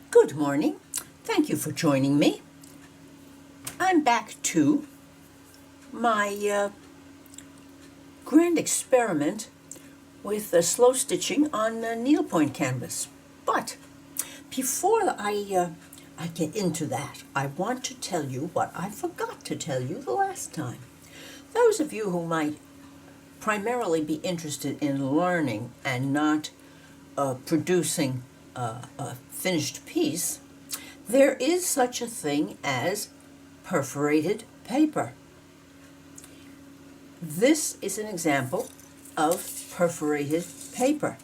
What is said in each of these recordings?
Good morning. Thank you for joining me. I'm back to my grand experiment with slow stitching on needlepoint canvas. But before I get into that, I want to tell you what I forgot to tell you the last time. Those of you who might primarily be interested in learning and not producing a finished piece, there is such a thing as perforated paper. This is an example of perforated paper.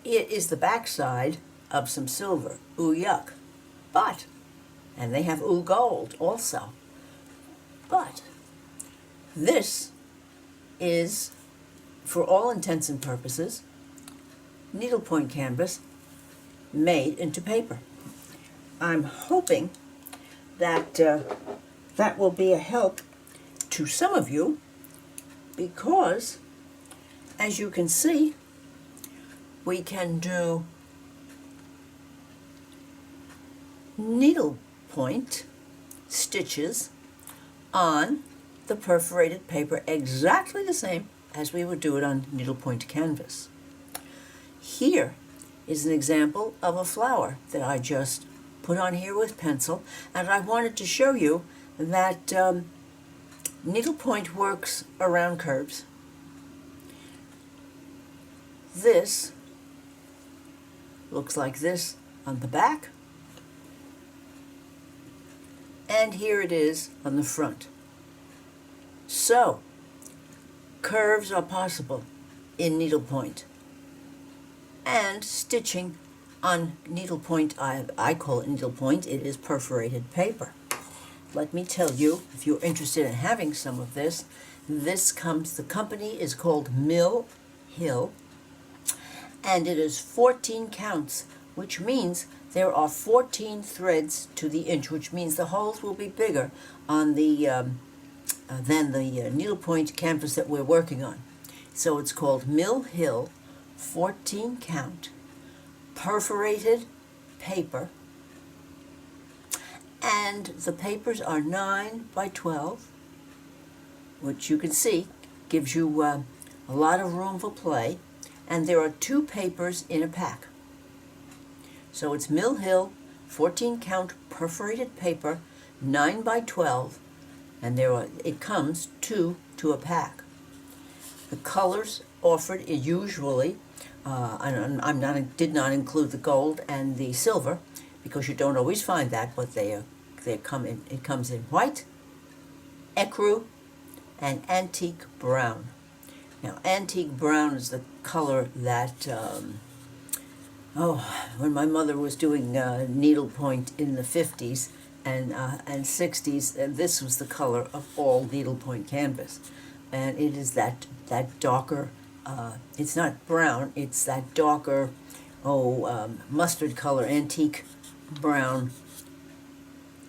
It is the backside of some silver. Ooh, yuck. But, and they have ooh gold also. But this is, for all intents and purposes, needlepoint canvas made into paper. I'm hoping that that will be a help to some of you because, as you can see, we can do needlepoint stitches on the perforated paper exactly the same as we would do it on needlepoint canvas. Here is an example of a flower that I just put on here with pencil, and I wanted to show you that needlepoint works around curves. This looks like this on the back, and here it is on the front. So, curves are possible in needlepoint, and stitching on needlepoint, I call it needlepoint, it is perforated paper. Let me tell you, if you're interested in having some of this, the company is called Mill Hill, and it is 14 counts, which means there are 14 threads to the inch, which means the holes will be bigger on the than the needlepoint canvas that we're working on. So it's called Mill Hill 14 count perforated paper, and the papers are 9 by 12, which you can see gives you a lot of room for play, and there are 2 papers in a pack. So it's Mill Hill 14 count perforated paper, 9 by 12, and it comes 2 to a pack. The colors offered is usually, did not include the gold and the silver because you don't always find that, but it comes in white, ecru, and antique brown. Now, antique brown is the color that, when my mother was doing needlepoint in the 50s and 60s, this was the color of all needlepoint canvas. And it is that darker, it's not brown, it's that darker, mustard color, antique brown,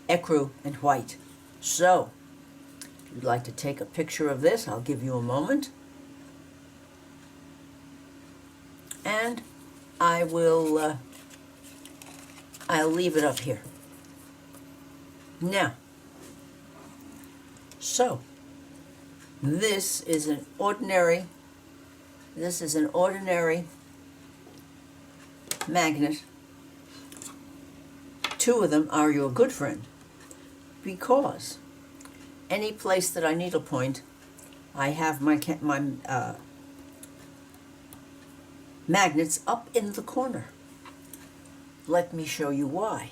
ecru, and white. So, if you'd like to take a picture of this, I'll give you a moment. And I'll leave it up here. Now, so, this is an ordinary magnet. 2 of them are your good friend, because any place that I needlepoint, I have my magnets up in the corner. Let me show you why.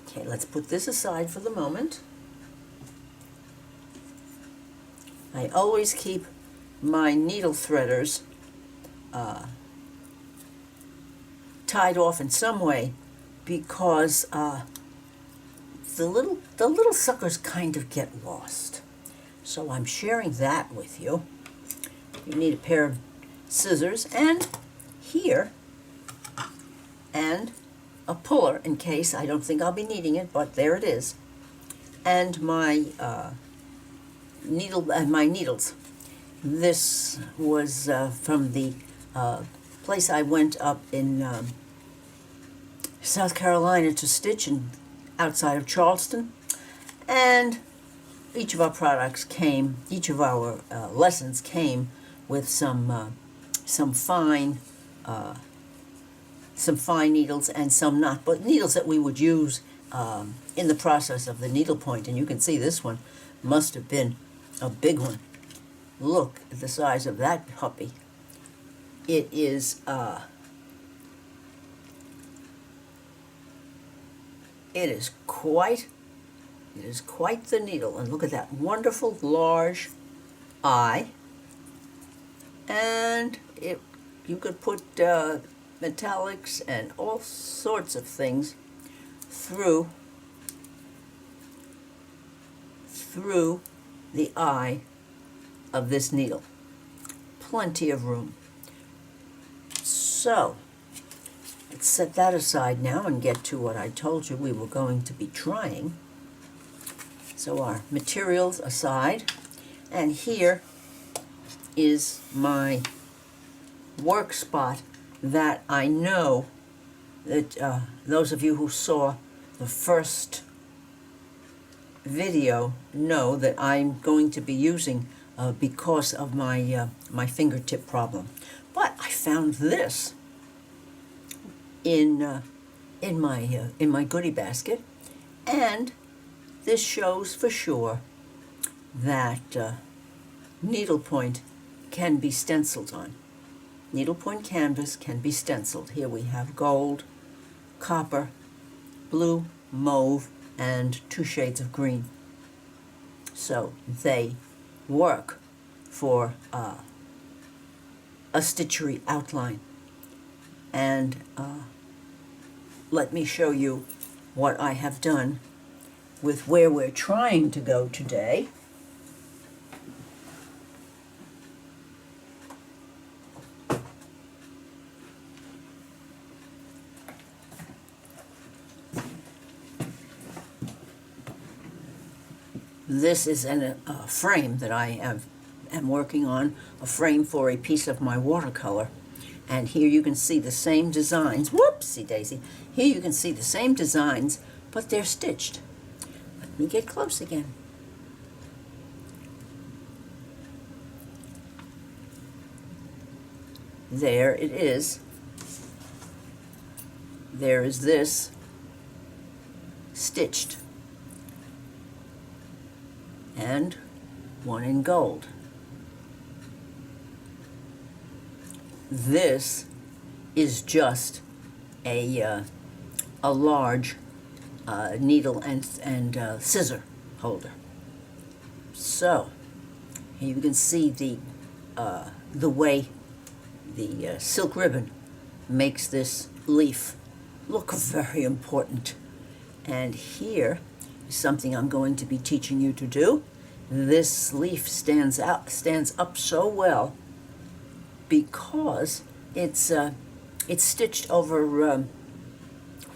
Okay, let's put this aside for the moment. I always keep my needle threaders tied off in some way because the little suckers kind of get lost. So I'm sharing that with you. You need a pair of scissors and here and a puller in case. I don't think I'll be needing it, but there it is. And my needles. This was from the place I went up in South Carolina to stitch outside of Charleston. And each of our products came, each of our lessons came with some fine needles and some not, but needles that we would use in the process of the needlepoint. And you can see this one must have been a big one. Look at the size of that puppy. It is quite the needle. And look at that wonderful large eye. And you could put metallics and all sorts of things through the eye of this needle. Plenty of room. So, let's set that aside now and get to what I told you we were going to be trying. So our materials aside, and here is my work spot that I know that those of you who saw the first video know that I'm going to be using because of my my fingertip problem. But I found this in my goodie basket, and this shows for sure that needlepoint can be stenciled on. Needlepoint canvas can be stenciled. Here we have gold, copper, blue, mauve, and 2 shades of green. So they work for a stitchery outline. And let me show you what I have done with where we're trying to go today. This is a frame that I am working on, a frame for a piece of my watercolor. And here you can see the same designs. Whoopsie daisy. Here you can see the same designs, but they're stitched. Let me get close again. There it is. There is this stitched. And one in gold. This is just a large needle and scissor holder. So here you can see the way the silk ribbon makes this leaf look very important. And here is something I'm going to be teaching you to do. This leaf stands up so well because it's stitched over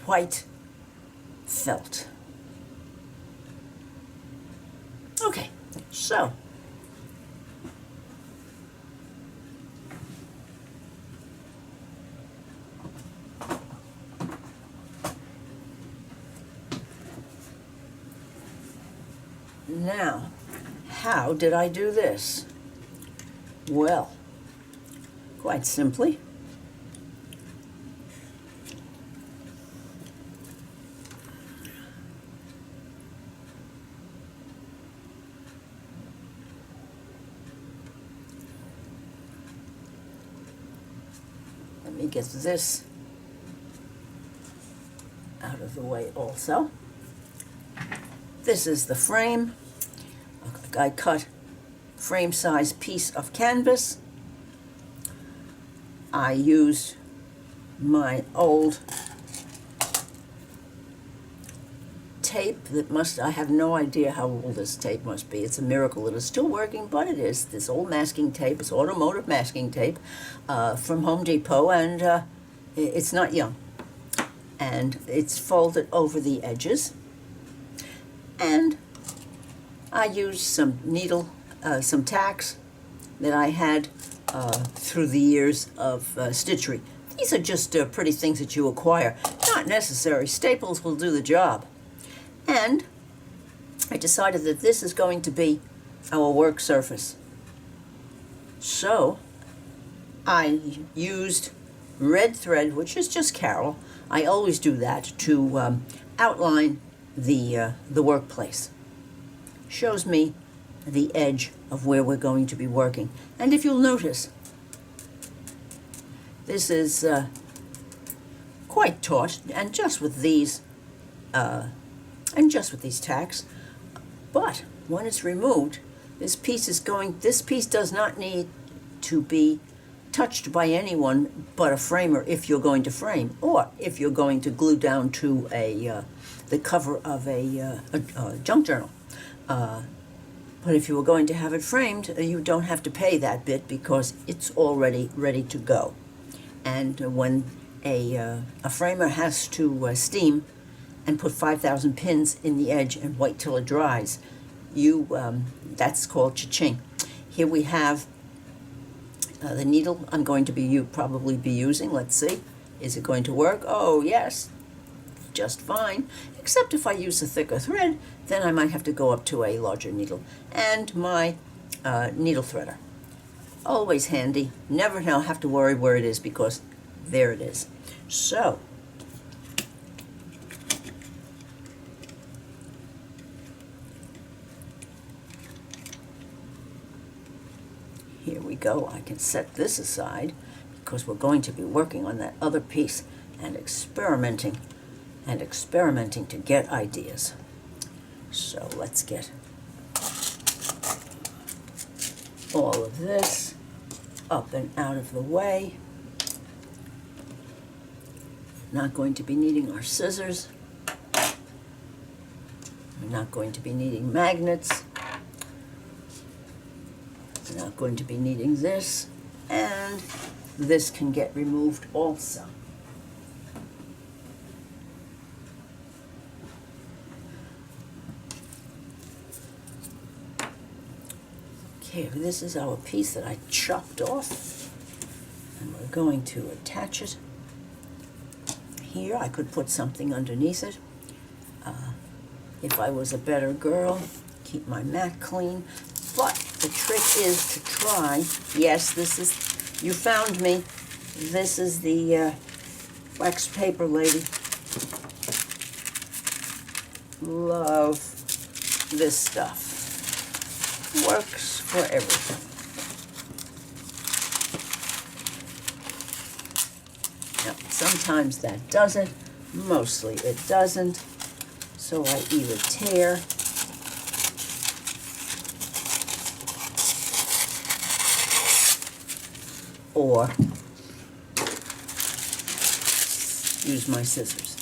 white felt. Okay, so now, how did I do this? Well, quite simply, let me get this out of the way also. This is the frame. I cut frame size piece of canvas. I used my old tape that I have no idea how old this tape must be. It's a miracle it is still working, but it is. This old masking tape, it's automotive masking tape from Home Depot, and it's not young. And it's folded over the edges. And I used some some tacks, that I had through the years of stitchery. These are just pretty things that you acquire. Not necessary. Staples will do the job. And I decided that this is going to be our work surface. So I used red thread, which is just Carol. I always do that to outline the workplace. Shows me the edge of where we're going to be working. And if you'll notice, this is quite taut, and just with these tacks. But when it's removed, this piece does not need to be touched by anyone but a framer if you're going to frame, or if you're going to glue down to the cover of a junk journal. But if you were going to have it framed, you don't have to pay that bit because it's already ready to go. And when a framer has to steam and put 5,000 pins in the edge and wait till it dries, that's called cha-ching. Here we have the needle I'm going to probably be using. Let's see. Is it going to work? Oh, yes. Just fine. Except if I use a thicker thread, then I might have to go up to a larger needle. And my needle threader. Always handy. Never have to worry where it is because there it is. So, here we go. I can set this aside because we're going to be working on that other piece and experimenting to get ideas. So let's get all of this up and out of the way. Not going to be needing our scissors. We're not going to be needing magnets. We're not going to be needing this. And this can get removed also. Okay, this is our piece that I chopped off, and we're going to attach it. Here, I could put something underneath it. If I was a better girl, keep my mat clean. But the trick is to try. Yes, this is, you found me. This is the wax paper lady. Love this stuff. Works for everything. Now, sometimes that does it. Mostly it doesn't. So I either tear or use my scissors.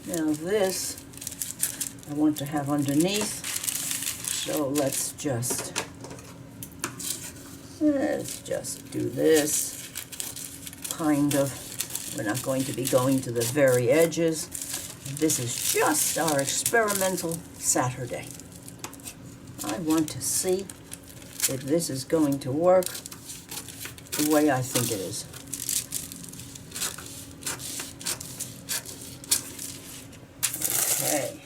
Now this I want to have underneath. So let's just do this, kind of. We're not going to be going to the very edges. This is just our experimental Saturday. I want to see if this is going to work the way I think it is. Okay.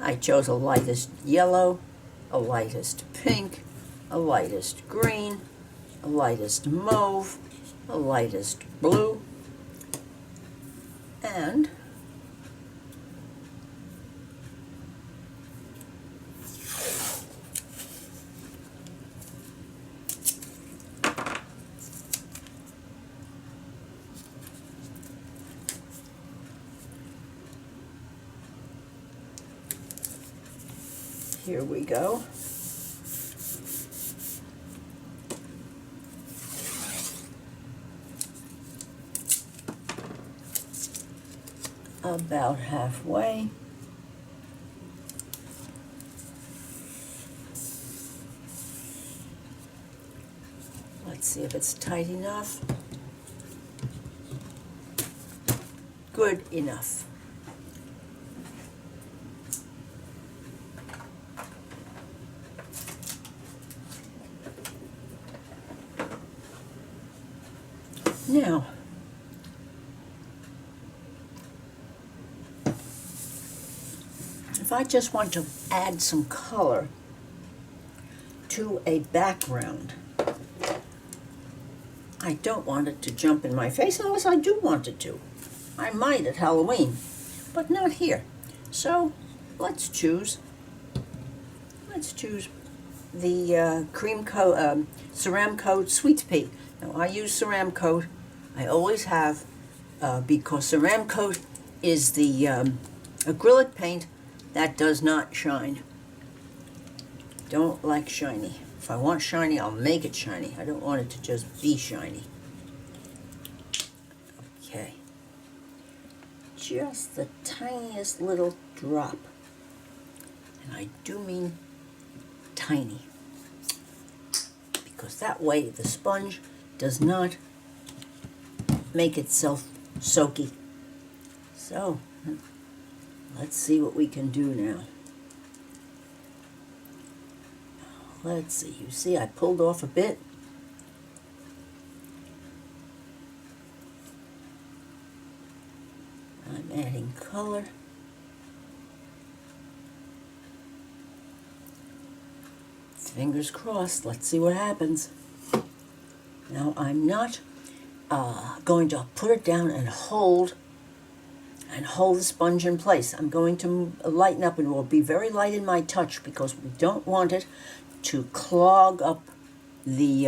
I chose a lightest yellow, a lightest pink, a lightest green, a lightest mauve, a lightest blue, and here we go. About halfway. Let's see if it's tight enough. good enough. Now, if I just want to add some color to a background, I don't want it to jump in my face unless I do want it to. I might at Halloween, but not here. So let's choose the cream coat, Ceram Coat Sweet Pea. Now I use Ceram Coat. I always have, because Ceram Coat is the acrylic paint that does not shine. Don't like shiny. If I want shiny, I'll make it shiny. I don't want it to just be shiny. Okay. Just the tiniest little drop. And I do mean tiny. Because that way the sponge does not make itself soaky. So, let's see what we can do now. Let's see, you see I pulled off a bit. I'm adding color. Fingers crossed, let's see what happens. Now I'm not going to put it down and hold the sponge in place. I'm going to lighten up, and it will be very light in my touch because we don't want it to clog up the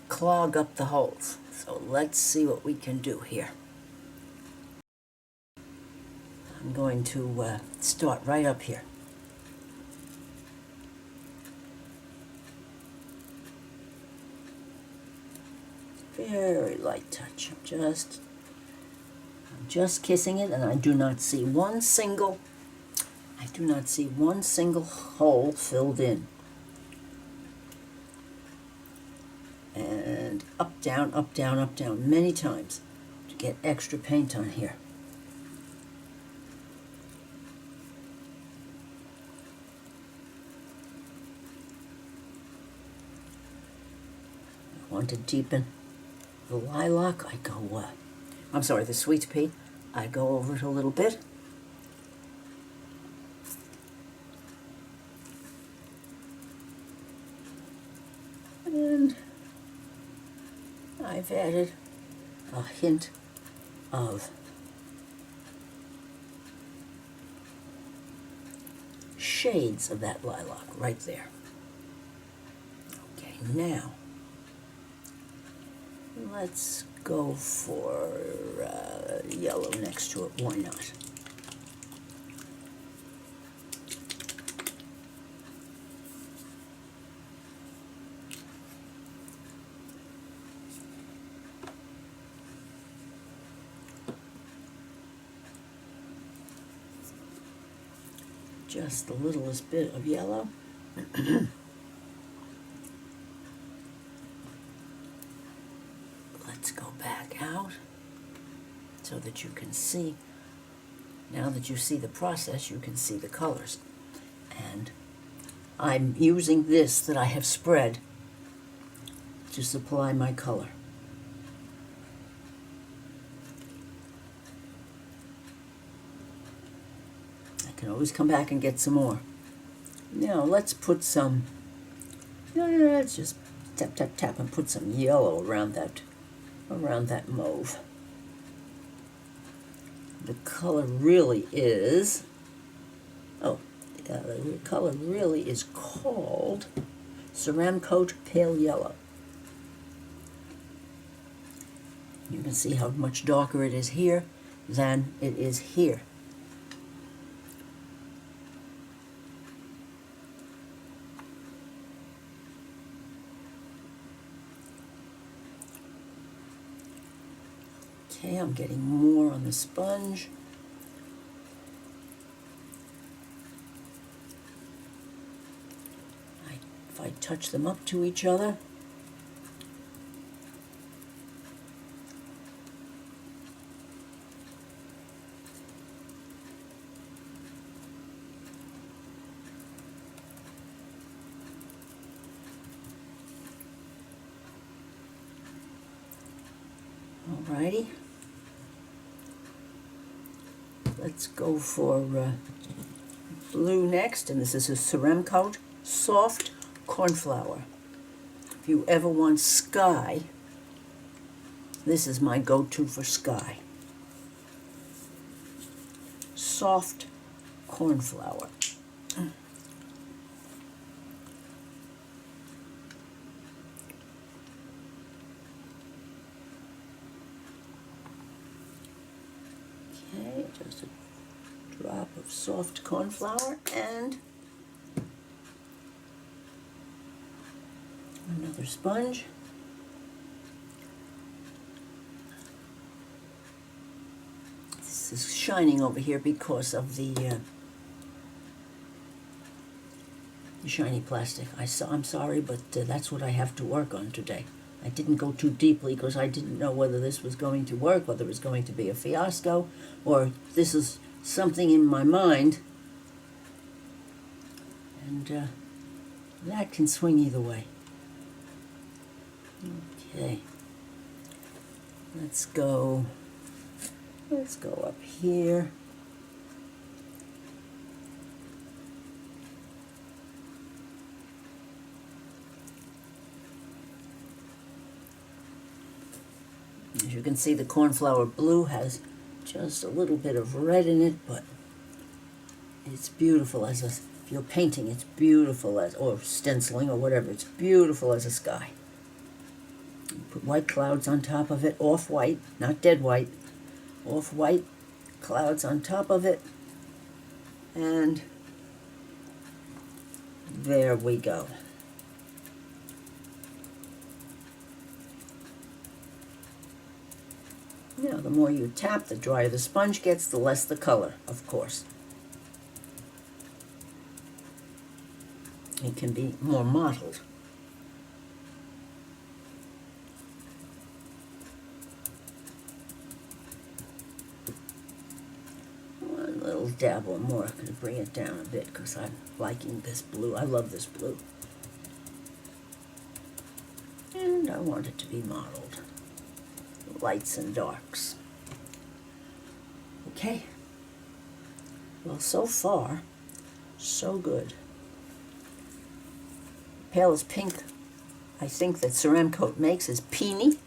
clog up the holes. So let's see what we can do here. I'm going to start right up here. Very light touch. I'm just kissing it, and I do not see one single hole filled in. And up, down, up, down, up, down, many times to get extra paint on here. I want to deepen the lilac. I go, the sweet pea. I go over it a little bit. And I've added a hint of shades of that lilac right there. Okay, now let's go for yellow next to it. Why not? Just the littlest bit of yellow. Let's go back out so that you can see. Now that you see the process, you can see the colors. And I'm using this that I have spread to supply my color. I can always come back and get some more. Now let's put some, let's just tap, tap, tap and put some yellow around that mauve. The color really is, the color really is called Ceram Coat Pale Yellow. You can see how much darker it is here than it is here. Okay, I'm getting more on the sponge. If I touch them up to each other, Alrighty. Let's go for blue next, and this is a Ceramcoat Soft Cornflower. If you ever want sky, this is my go-to for sky. Soft cornflower. Okay, just a drop of soft cornflower and another sponge. This is shining over here because of the shiny plastic. I'm sorry, but that's what I have to work on today. I didn't go too deeply because I didn't know whether this was going to work, whether it was going to be a fiasco, or this is something in my mind. And that can swing either way. Okay. Let's go up here. As you can see, the cornflower blue has just a little bit of red in it, but it's beautiful as if you're painting, it's beautiful as, or stenciling or whatever, it's beautiful as a sky. Put white clouds on top of it, off-white, not dead white, off-white clouds on top of it, and there we go. Now, the more you tap, the drier the sponge gets, the less the color, of course. It can be more mottled. One little dabble more. I'm going to bring it down a bit because I'm liking this blue. I love this blue. And I want it to be mottled. Lights and darks. Okay. Well, so far, so good. Palest pink I think that Ceramcoat makes is Peony.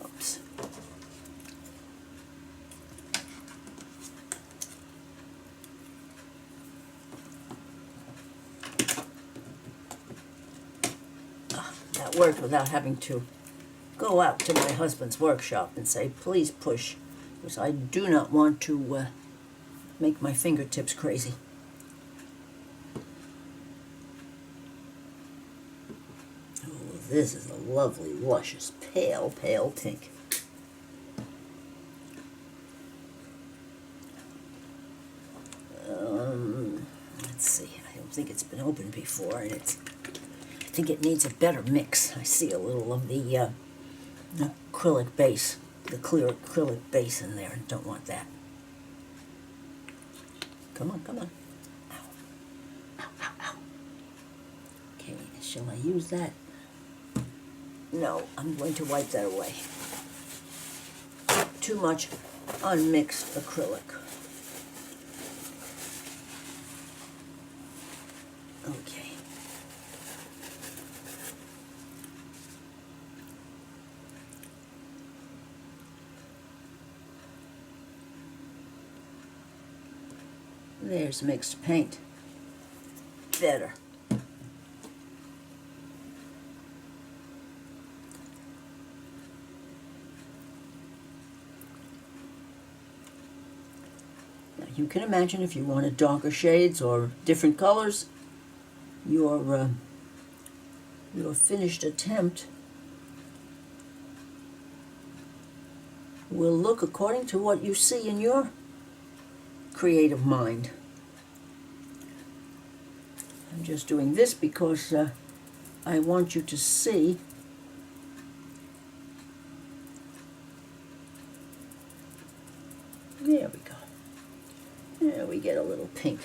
Oops. That worked without having to go out to my husband's workshop and say, please push, because I do not want to make my fingertips crazy. Oh, this is a lovely, luscious, pale, pale pink. Let's see, I don't think it's been opened before, and I think it needs a better mix. I see a little of the acrylic base, the clear acrylic base in there, and don't want that. Come on, come on. Ow. Ow, ow, ow. Okay, shall I use that? No, I'm going to wipe that away. Too much unmixed acrylic. Okay. There's mixed paint. Better. Now you can imagine if you wanted darker shades or different colors, your finished attempt will look according to what you see in your creative mind. I'm just doing this because I want you to see there we go. we get a little pink.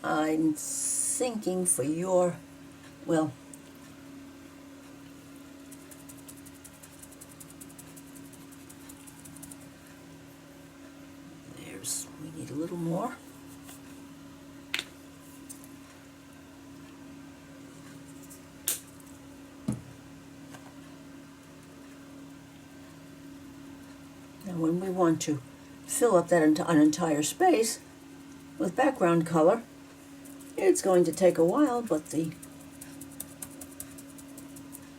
I'm thinking for your, well, we need a little more. Now when we want to fill up that an entire space with background color, it's going to take a while, but the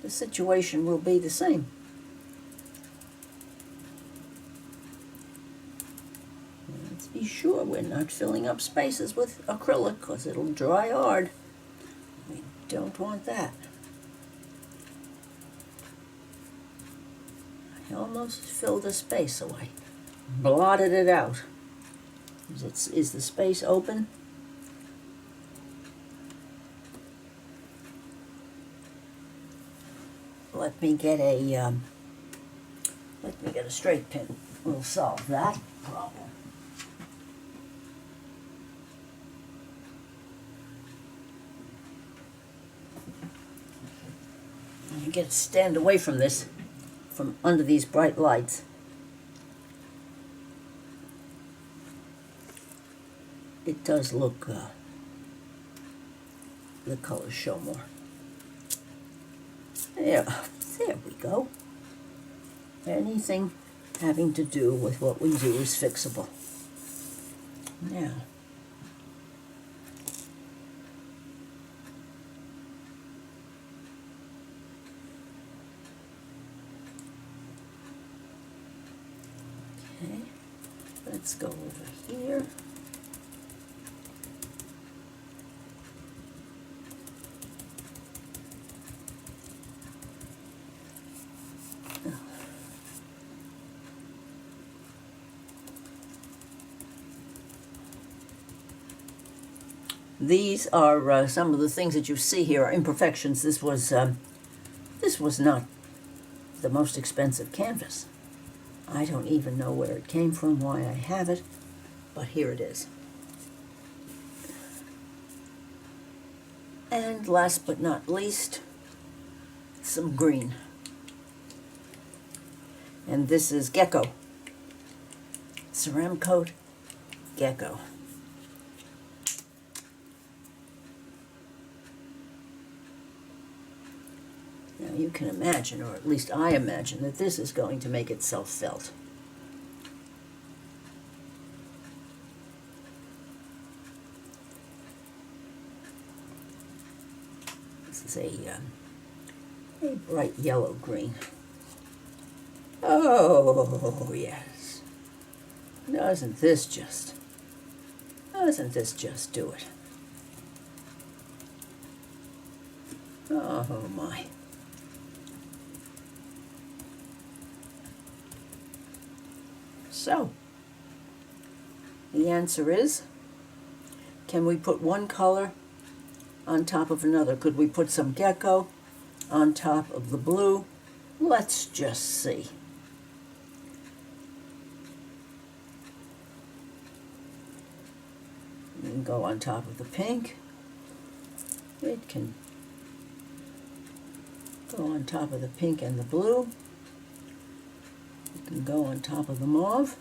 situation will be the same. Let's be sure we're not filling up spaces with acrylic, because it'll dry hard. We don't want that. I almost filled a space, so I blotted it out. Is the space open? Let me get a straight pin. We'll solve that problem. You stand away from this, from under these bright lights. It does look, the colors show more. There we go. Anything having to do with what we do is fixable. Now, okay, let's go over here. These are some of the things that you see here are imperfections. This was not the most expensive canvas. I don't even know where it came from, why I have it, but here it is. And last but not least, some green. And this is Gecko. Ceramcoat Gecko. Now you can imagine, or at least I imagine, that this is going to make itself felt. This is a bright yellow green. Oh, yes. Doesn't this just do it? Oh, my. So, the answer is, can we put one color on top of another? Could we put some gecko on top of the blue? Let's just see. You can go on top of the pink. It can go on top of the pink and the blue. It can go on top of the mauve.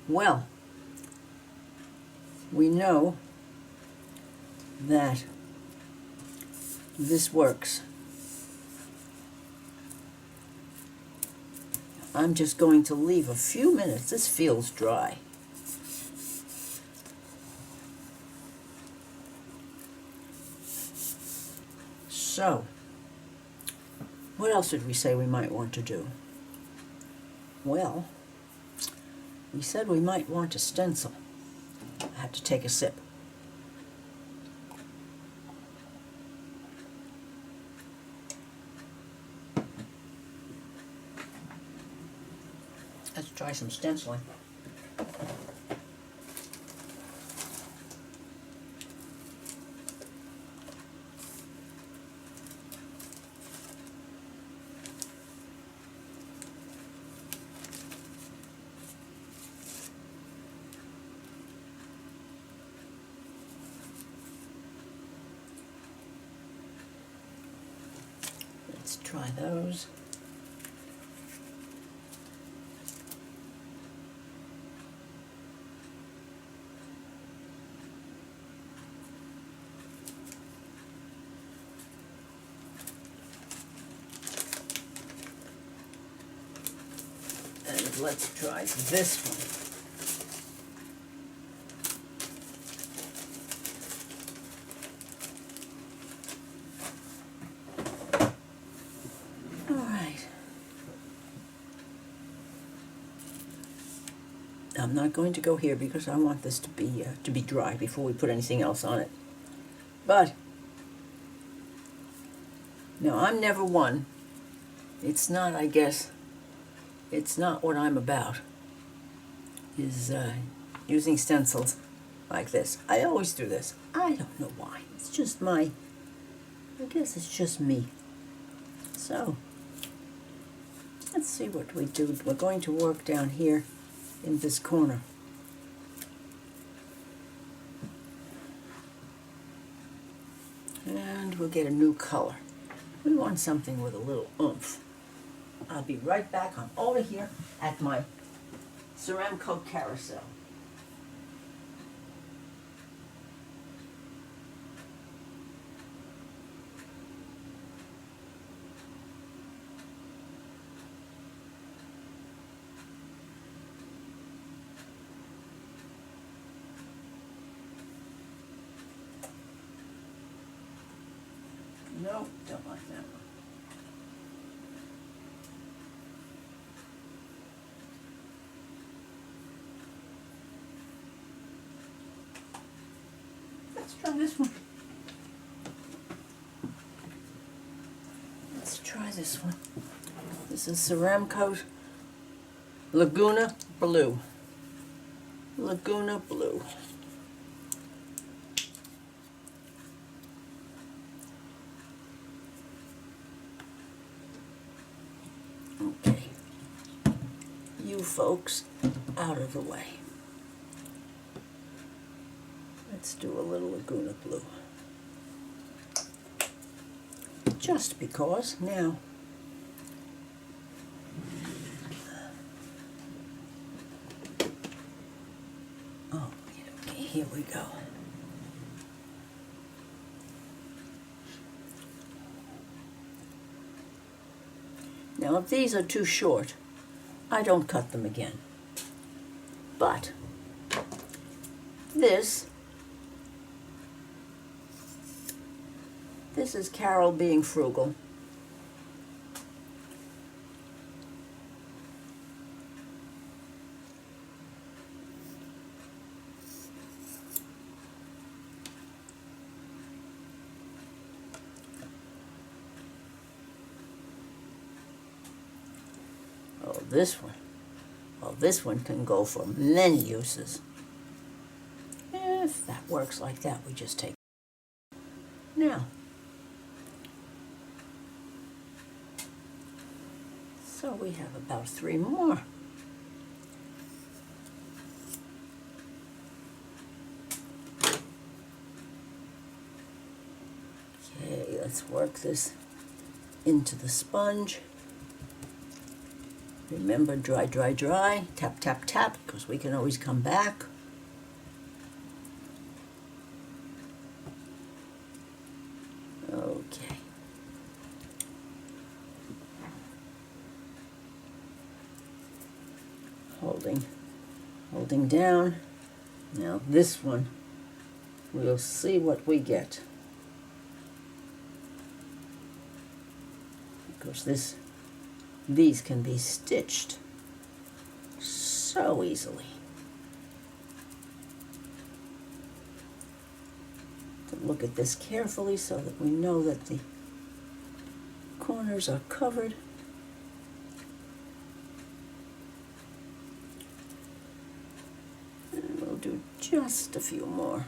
Well, we know that this works. I'm just going to leave a few minutes. This feels dry. So, what else did we say we might want to do? Well, we said we might want a stencil. I have to take a sip. Let's try some stenciling. Let's try those. And let's try this one. I'm not going to go here because I want this to be dry before we put anything else on it. But no, I'm never one. It's not, I guess, it's not what I'm about, is using stencils like this. I always do this. I don't know why. It's just I guess it's just me. So, let's see what we do. We're going to work down here in this corner. And we'll get a new color. We want something with a little oomph. I'll be right back. I'm over here at my ceramic coat carousel. No, don't like that one. Let's try this one. Let's try this one. This is Ceramcoat Laguna Blue. Laguna Blue. Okay, you folks out of the way. Let's do a little Laguna Blue. Just because now. Oh, okay, here we go. Now, if these are too short, I don't cut them again. But this is Carol being frugal. Oh, this one. Well, this one can go for many uses. If that works like that, we just take it. Now, so we have about 3 more. Okay, let's work this into the sponge. Remember, dry, dry, dry. Tap, tap, tap, because we can always come back. Okay. Holding down. Now this one, we'll see what we get. Because these can be stitched so easily. To look at this carefully so that we know that the corners are covered. And we'll do just a few more.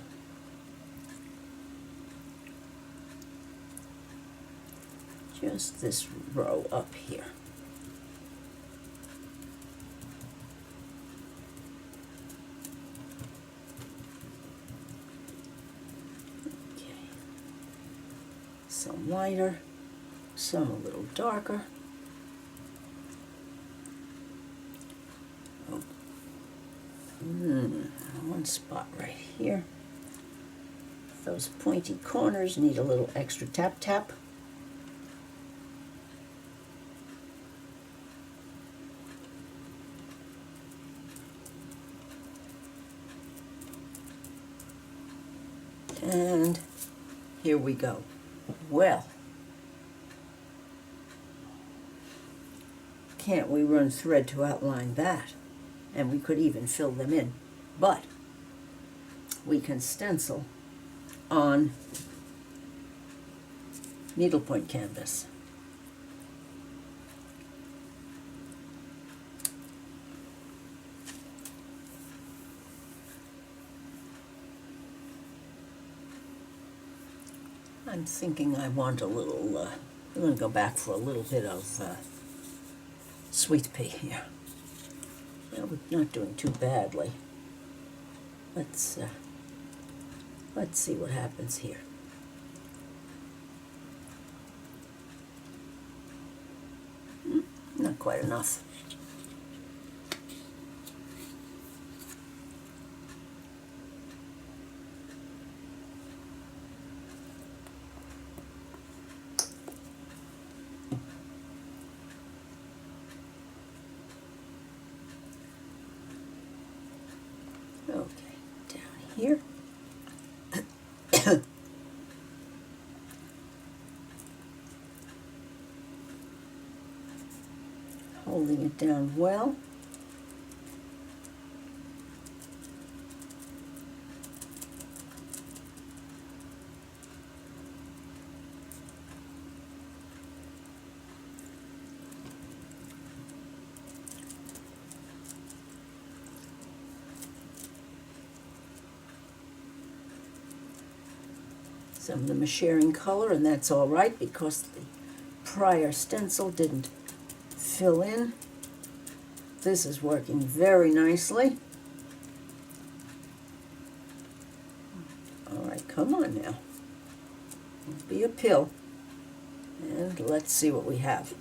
Just this row up here. Okay. Some lighter. some a little darker. Oh. One spot right here. Those pointy corners need a little extra tap tap. And here we go. Well, can't we run thread to outline that? And we could even fill them in. But we can stencil on needlepoint canvas. I'm thinking I want a little, I'm going to go back for a little bit of sweet pea here. Well, we're not doing too badly. Let's see what happens here. Not quite enough. Okay, down here. Holding it down well. Some of them are sharing color, and that's all right because the prior stencil didn't fill in. This is working very nicely. All right, come on now. Don't be a pill. And let's see what we have.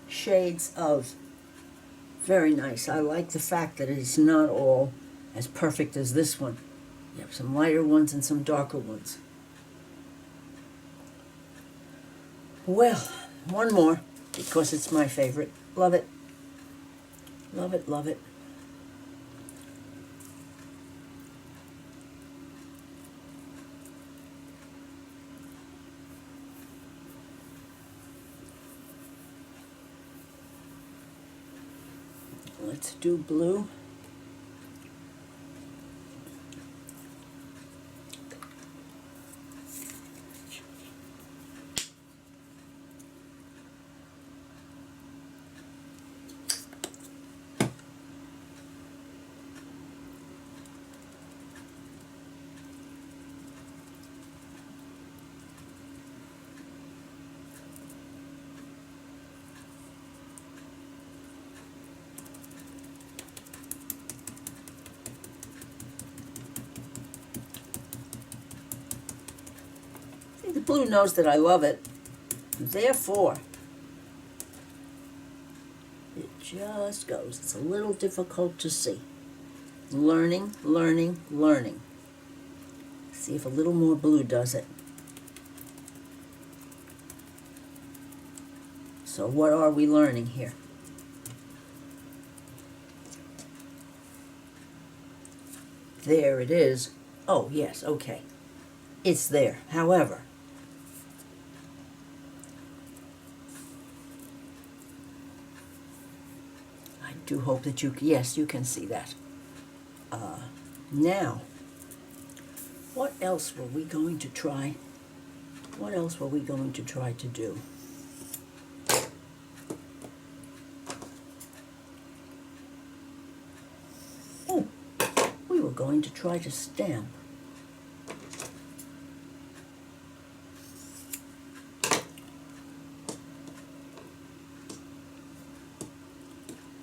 Shades of very nice. I like the fact that it's not all as perfect as this one. You have some lighter ones and some darker ones. Well, one more, because it's my favorite. Love it. Love it, love it. Let's do blue. The blue knows that I love it. Therefore, it just goes. It's a little difficult to see. Learning, learning, learning. See if a little more blue does it. So what are we learning here? There it is. Oh, yes, okay. It's there. However, I do hope that yes, you can see that. Now, what else were we going to try? What else were we going to try to do? Oh, we were going to try to stamp.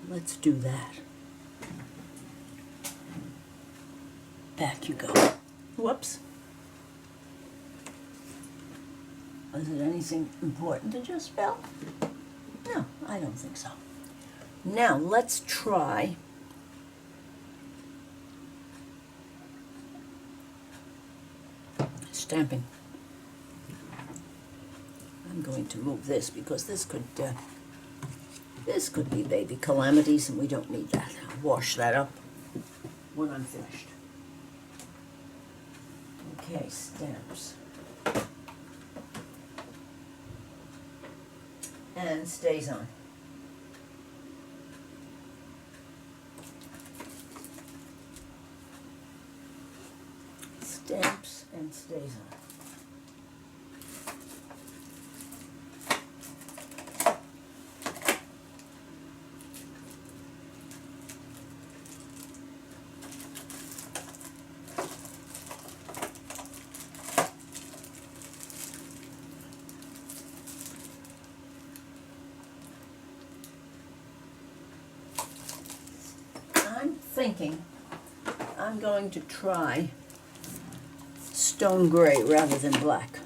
Let's do that. Back you go. Whoops. Is it anything important to just spell? No, I don't think so. Now let's try stamping. I'm going to move this because this could be baby calamities, and we don't need that. I'll wash that up when I'm finished. Okay, stamps. And stays on. Stamps and stays on. I'm thinking I'm going to try stone gray rather than black.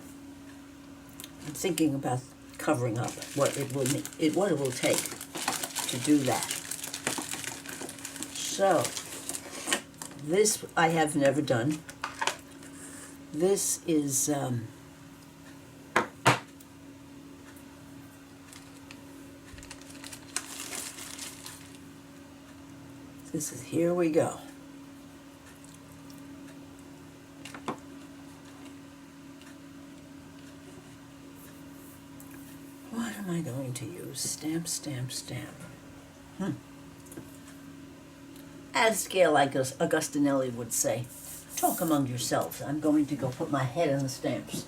I'm thinking about covering up what it will take to do that. So this I have never done. This is here we go. What am I going to use? Stamp, stamp, stamp. As Gail Augustinelli would say, talk among yourselves. I'm going to go put my head in the stamps.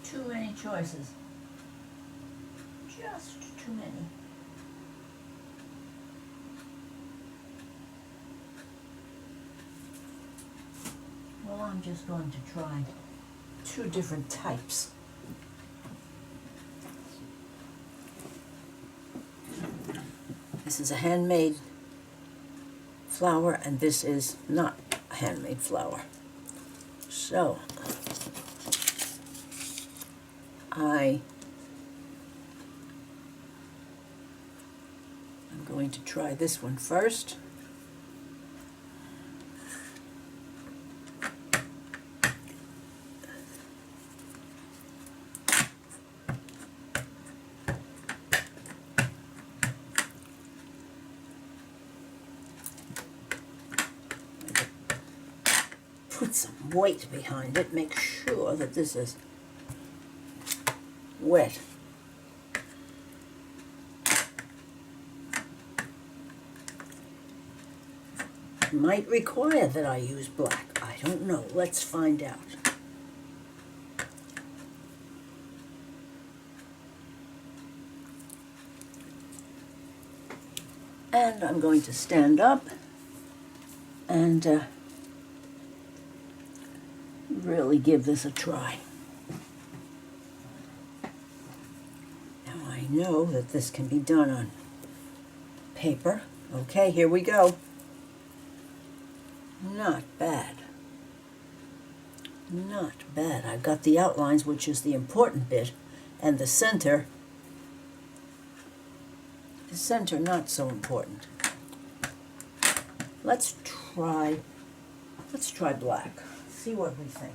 Too many choices. Just too many. Well, I'm just going to try 2 different types. This is a handmade flower, and this is not a handmade flower. So I'm going to try this one first. Put some weight behind it, make sure that this is wet. Might require that I use black. I don't know. Let's find out. And I'm going to stand up and really give this a try. I know that this can be done on paper. Okay, here we go. Not bad. Not bad. I've got the outlines, which is the important bit, and the center not so important. Let's try black. See what we think.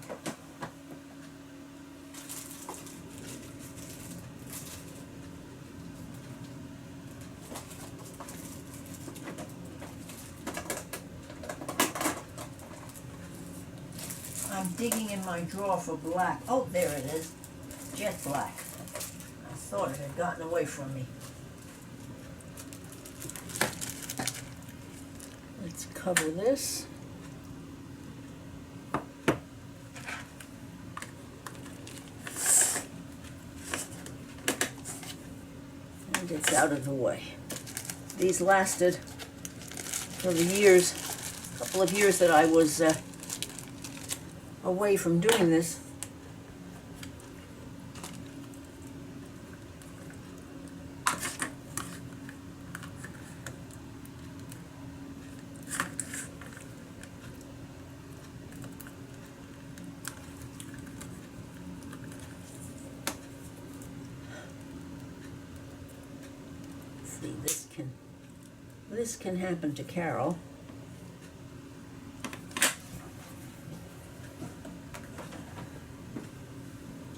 I'm digging in my drawer for black. Oh, there it is. Jet black. I thought it had gotten away from me. Let's cover this. it's out of the way. These lasted for the years, couple of years that I was away from doing this. See, this can happen to Carol.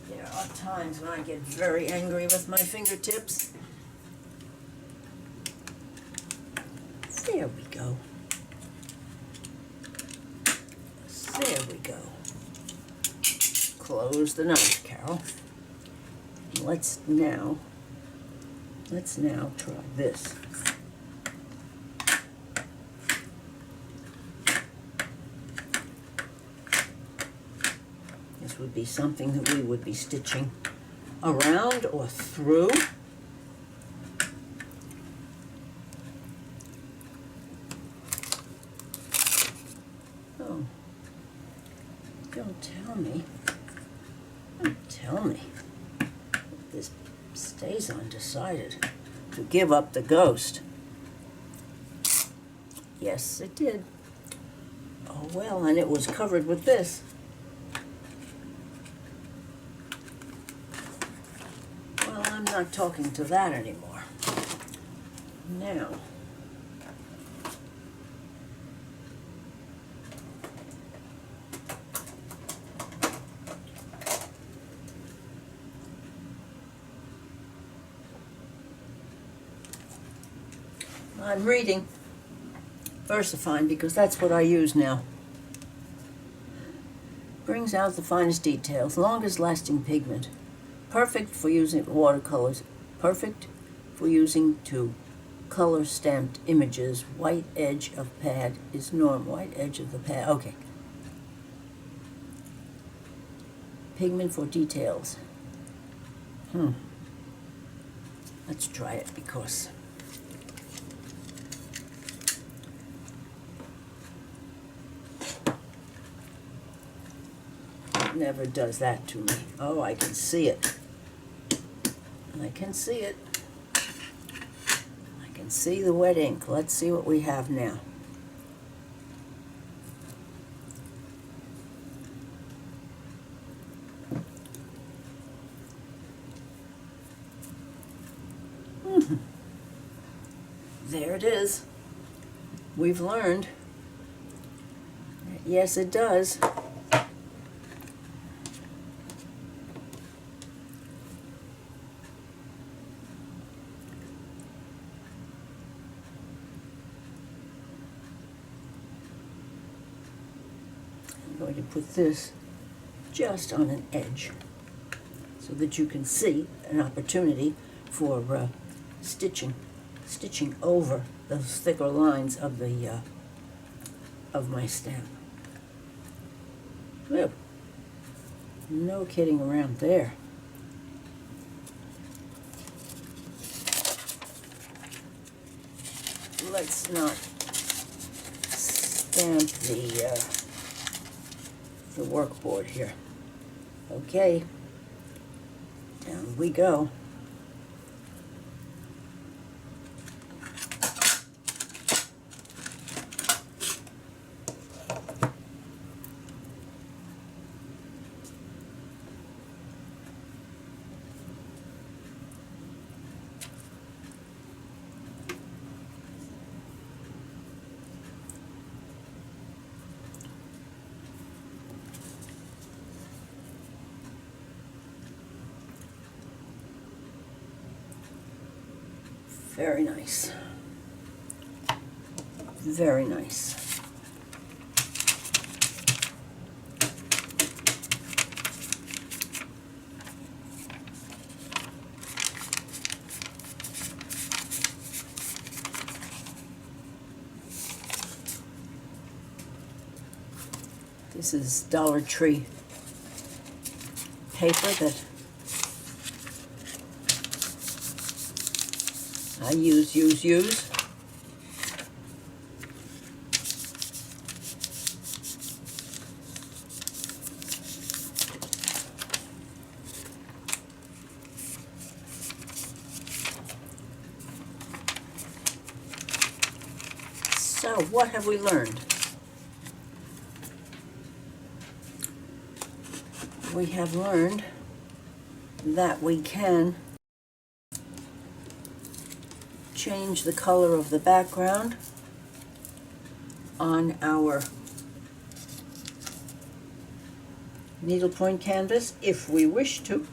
There are times when I get very angry with my fingertips. There we go. There we go. Close the knife, Carol. Let's now try this. This would be something that we would be stitching around or through. Oh, don't tell me this stays undecided to give up the ghost. Yes, it did. Oh well, and it was covered with this. Well, I'm not talking to that anymore. Now, I'm reading VersaFine because that's what I use now. Brings out the finest details, longest lasting pigment. Perfect for using watercolors. Perfect for using to color stamped images. White edge of pad is norm. White edge of the pad. Okay. Pigment for details. Let's try it because it never does that to me. Oh, I can see it. I can see it. I can see the wet ink. Let's see what we have now. There it is. We've learned. Yes, it does. I'm going to put this just on an edge so that you can see an opportunity for stitching over those thicker lines of the of my stamp. Whew. No kidding around there. Let's not stamp the workboard here. Okay, down we go. Very nice. Very nice. This is Dollar Tree paper that I use. So, what have we learned? We have learned that we can change the color of the background on our needlepoint canvas if we wish to.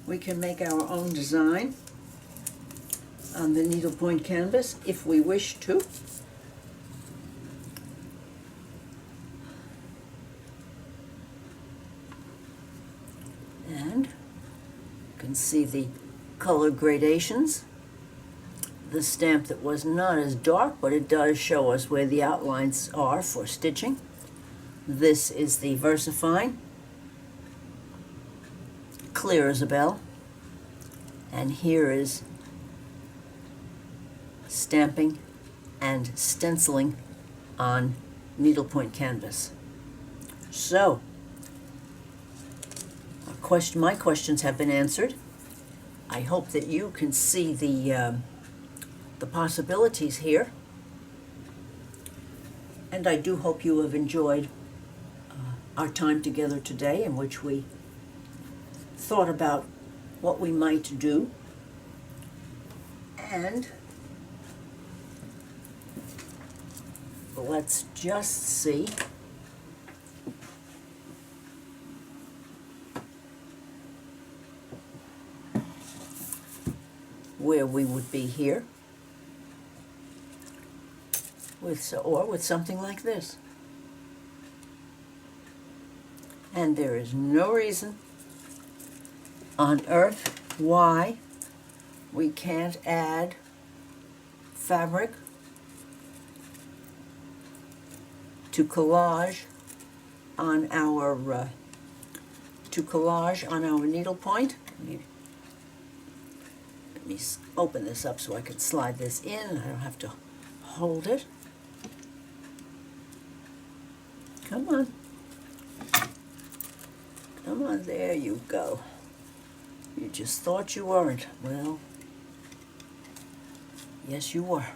We can make our own design on the needlepoint canvas if we wish to. And you can see the color gradations. The stamp that was not as dark, but it does show us where the outlines are for stitching. This is the VersaFine, clear as a bell. And here is stamping and stenciling on needlepoint canvas. So, my questions have been answered. I hope that you can see the possibilities here. And I do hope you have enjoyed our time together today, in which we thought about what we might do. And let's just see where we would be here with something like this. And there is no reason on earth why we can't add fabric to collage on our needlepoint. Let me open this up so I can slide this in. I don't have to hold it. Come on. Come on, there you go. You just thought you weren't. Well, yes, you were.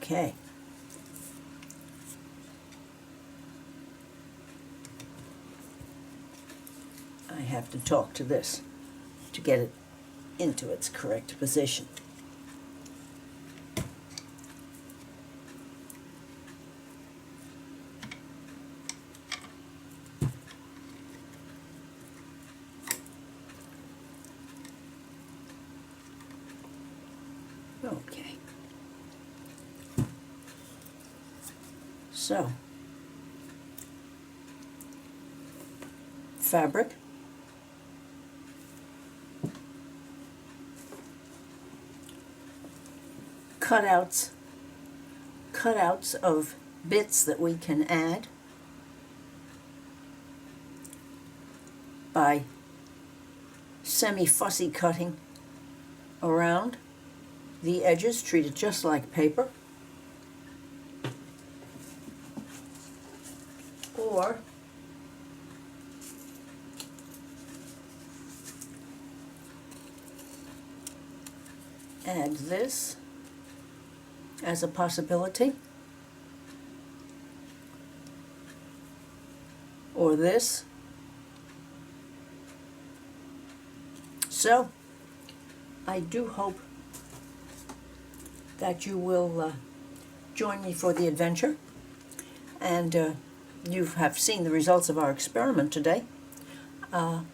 Okay. I have to talk to this to get it into its correct position. Okay. So, fabric, cutouts of bits that we can add by semi-fussy cutting around the edges, treated just like paper. Or add this as a possibility, or this. So, I do hope that you will join me for the adventure, and you have seen the results of our experiment today. And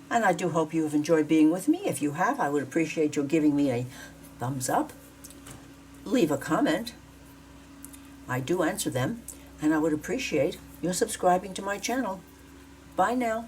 I do hope you have enjoyed being with me. If you have, I would appreciate you giving me a thumbs up. Leave a comment. I do answer them, and I would appreciate your subscribing to my channel. Bye now.